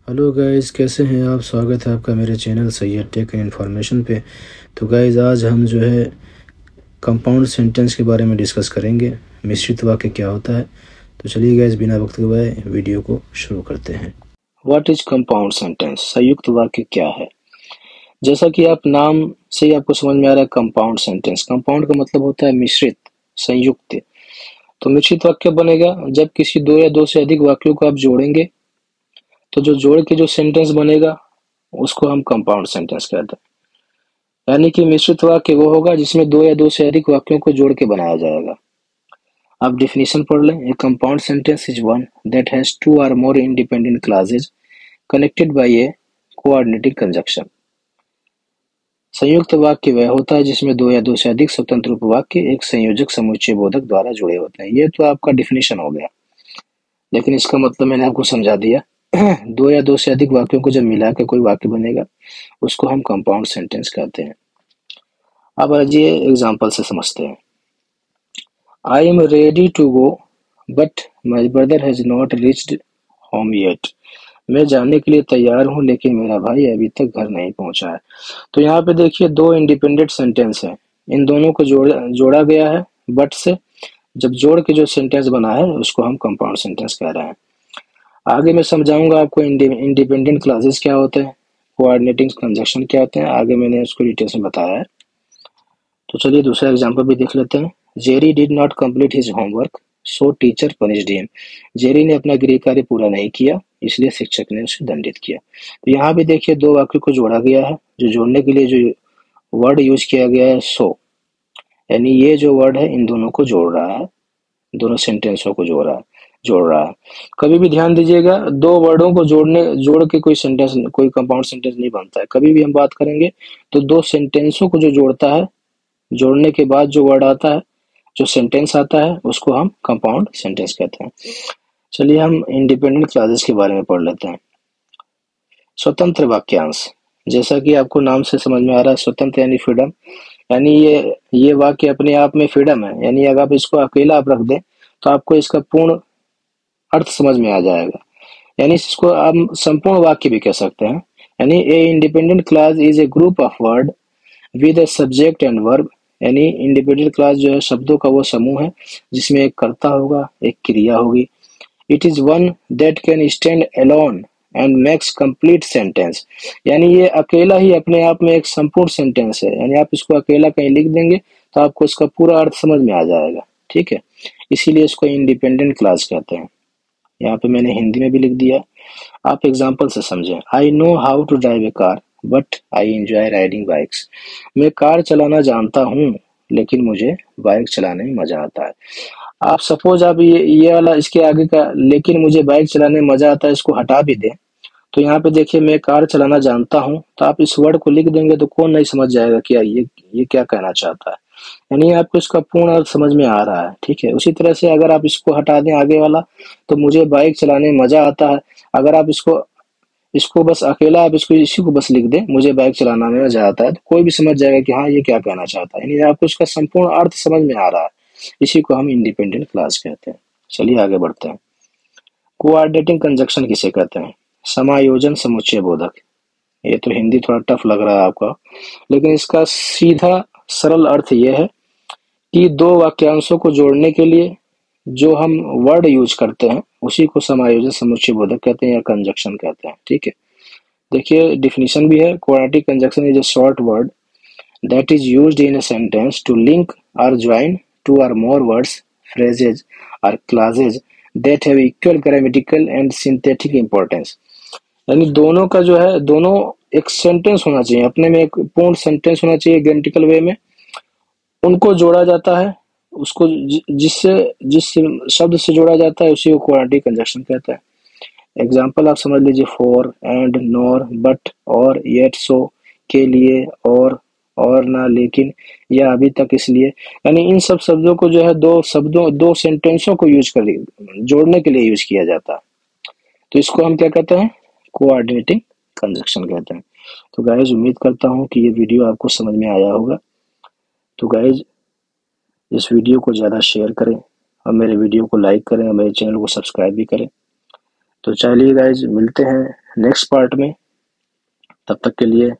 Hello guys, कैसे हैं आप। स्वागत है आपका मेरे channel Syed tech and information पे। तो गाइस, आज हम जो है कंपाउंड सेंटेंस के बारे में डिस्कस करेंगे। मिश्रित वाक्य क्या होता है। तो चलिए गाइस, बिना वक्त गवाए वीडियो को शुरू करते हैं। What is compound sentence? संयुक्त वाक्य क्या है। जैसा कि आप नाम से ही आपको समझ में आ रहा है, कंपाउंड सेंटेंस। कंपाउंड का मतलब होता है मिश्रित, संयुक्त। तो मिश्रित वाक्य बनेगा जब किसी दो या दो से अधिक वाक्यों को आप जोड़ेंगे, तो जो जोड़ के जो सेंटेंस बनेगा उसको हम कंपाउंड सेंटेंस कहते हैं। यानी कि मिश्रित वाक्य वो होगा जिसमें दो या दो से अधिक वाक्यों को जोड़ के बनाया जाएगा। आप डिफिनीशन पढ़ लें। A compound sentence is one that has two और more independent clauses connected by a coordinating conjunction. संयुक्त वाक्य वह होता है जिसमें दो या दो से अधिक स्वतंत्र उपवाक्य एक संयोजक समुच्चय बोधक द्वारा जुड़े होते हैं। ये तो आपका डिफिनीशन हो गया, लेकिन इसका मतलब मैंने आपको समझा दिया। दो या दो से अधिक वाक्यों को जब मिला के कोई वाक्य बनेगा उसको हम कंपाउंड सेंटेंस कहते हैं। अब आइए एग्जाम्पल से समझते हैं। I am ready to go but my brother has not reached home yet. मैं जाने के लिए तैयार हूँ लेकिन मेरा भाई अभी तक घर नहीं पहुंचा है। तो यहाँ पे देखिए, दो इंडिपेंडेंट सेंटेंस है। इन दोनों को जोड़ा गया है बट से। जब जोड़ के जो सेंटेंस बना है उसको हम कंपाउंड सेंटेंस कह रहे हैं। आगे मैं समझाऊंगा आपको इंडिपेंडेंट क्लॉजेस क्या होते हैं, कोऑर्डिनेटिंग कंजंक्शन क्या होते हैं। आगे मैंने उसको डिटेल्स में बताया है। तो चलिए दूसरा एग्जांपल भी देख लेते हैं। Jerry did not complete his homework so teacher punished him. Jerry ने अपना गृह कार्य पूरा नहीं किया, इसलिए शिक्षक ने उसे दंडित किया। तो यहाँ भी देखिए, दो वाक्यों को जोड़ा गया है। जो जोड़ने के लिए जो वर्ड यूज किया गया है सो, यानी ये जो वर्ड है इन दोनों को जोड़ रहा है, दोनों सेंटेंसों को जोड़ रहा है। कभी भी ध्यान दीजिएगा, दो वर्डों को जोड़ के कोई सेंटेंस, कोई कंपाउंड सेंटेंस नहीं बनता है। कभी भी हम बात करेंगे तो दो सेंटेंसों को जो जोड़ता है, जोड़ने के बाद जो वर्ड आता है, जो सेंटेंस आता है, उसको हम कंपाउंड सेंटेंस कहते हैं। चलिए हम इंडिपेंडेंट क्लॉजेस के बारे में पढ़ लेते हैं। स्वतंत्र वाक्यांश, जैसा कि आपको नाम से समझ में आ रहा है, स्वतंत्र यानी फ्रीडम। यानी ये वाक्य अपने आप में फ्रीडम है। यानी अगर आप इसको अकेला आप रख दें तो आपको इसका पूर्ण अर्थ समझ में आ जाएगा। यानी इसको आप संपूर्ण वाक्य भी कह सकते हैं। यानी a independent clause is a group of word with a subject and verb. यानी इंडिपेंडेंट क्लॉज जो है शब्दों का वो समूह है जिसमें एक कर्ता होगा, एक क्रिया होगी। It is one that can stand alone and makes complete sentence. यानी ये अकेला ही अपने आप में एक संपूर्ण सेंटेंस है। यानी आप इसको अकेला कहीं लिख देंगे तो आपको इसका पूरा अर्थ समझ में आ जाएगा। ठीक है, इसीलिए इसको इंडिपेंडेंट क्लॉज कहते हैं। यहाँ पे मैंने हिंदी में भी लिख दिया, आप एग्जाम्पल से समझें। I know how to drive a car but I enjoy riding bikes. मैं कार चलाना जानता हूँ लेकिन मुझे बाइक चलाने में मजा आता है। आप सपोज आप ये वाला इसके आगे का लेकिन मुझे बाइक चलाने में मजा आता है इसको हटा भी दें, तो यहाँ पे देखिए, मैं कार चलाना जानता हूँ, तो आप इस वर्ड को लिख देंगे तो कौन नहीं समझ जाएगा कि यार ये क्या कहना चाहता है। यानी आपको इसका पूर्ण अर्थ समझ में आ रहा है। ठीक है, उसी तरह से अगर आप इसको हटा दें आगे वाला, तो मुझे बाइक चलाने में मजा आता है। अगर आप इसको इसको बस अकेला आप इसको इसी को बस लिख दें, मुझे बाइक चलाना में मजा आता है, तो कोई भी समझ जाएगा कि हाँ ये क्या कहना चाहता है। यानी आपको इसका संपूर्ण अर्थ समझ में आ रहा है। इसी को हम इंडिपेंडेंट क्लास कहते हैं। चलिए आगे बढ़ते हैं। कोऑर्डिनेटिंग कंजंक्शन किसे कहते हैं? समायोजन समुच्चय बोधक। ये तो हिंदी थोड़ा टफ लग रहा है आपका, लेकिन इसका सीधा सरल अर्थ यह है कि दो वाक्यांशों को जोड़ने के लिए जो हम वर्ड यूज करते हैं उसी को समायोजन समुच्चय बोधक कहते हैं या कंजंक्शन कहते हैं। ठीक है, देखिए डिफिनीशन भी है। Quadratic conjunction is a short word that is used in a sentence to link और ज्वाइन टू और मोर वर्ड्स, phrases और clauses that have equal grammatical and syntactic importance। यानी दोनों का जो है, दोनों एक सेंटेंस होना चाहिए, अपने में एक पूर्ण सेंटेंस होना चाहिए ग्रामेटिकल वे में। उनको जोड़ा जाता है, उसको जिस शब्द से जोड़ा जाता है उसी को क्वाड्रेटिक कंजंक्शन कहता है। एग्जाम्पल आप समझ लीजिए, फॉर, एंड, नॉर, बट, और, येट, सो, के लिए, और ना, लेकिन, या अभी तक, इसलिए। यानी इन सब शब्दों को जो है दो सेंटेंसों को यूज कर जोड़ने के लिए यूज किया जाता है। तो इसको हम क्या कहते हैं? कोऑर्डिनेटिंग कंजंक्शन कहते हैं। तो गाइज, उम्मीद करता हूँ कि ये वीडियो आपको समझ में आया होगा। तो गाइज, इस वीडियो को ज़्यादा शेयर करें और मेरे वीडियो को लाइक करें और मेरे चैनल को सब्सक्राइब भी करें। तो चलिए गाइज, मिलते हैं नेक्स्ट पार्ट में। तब तक के लिए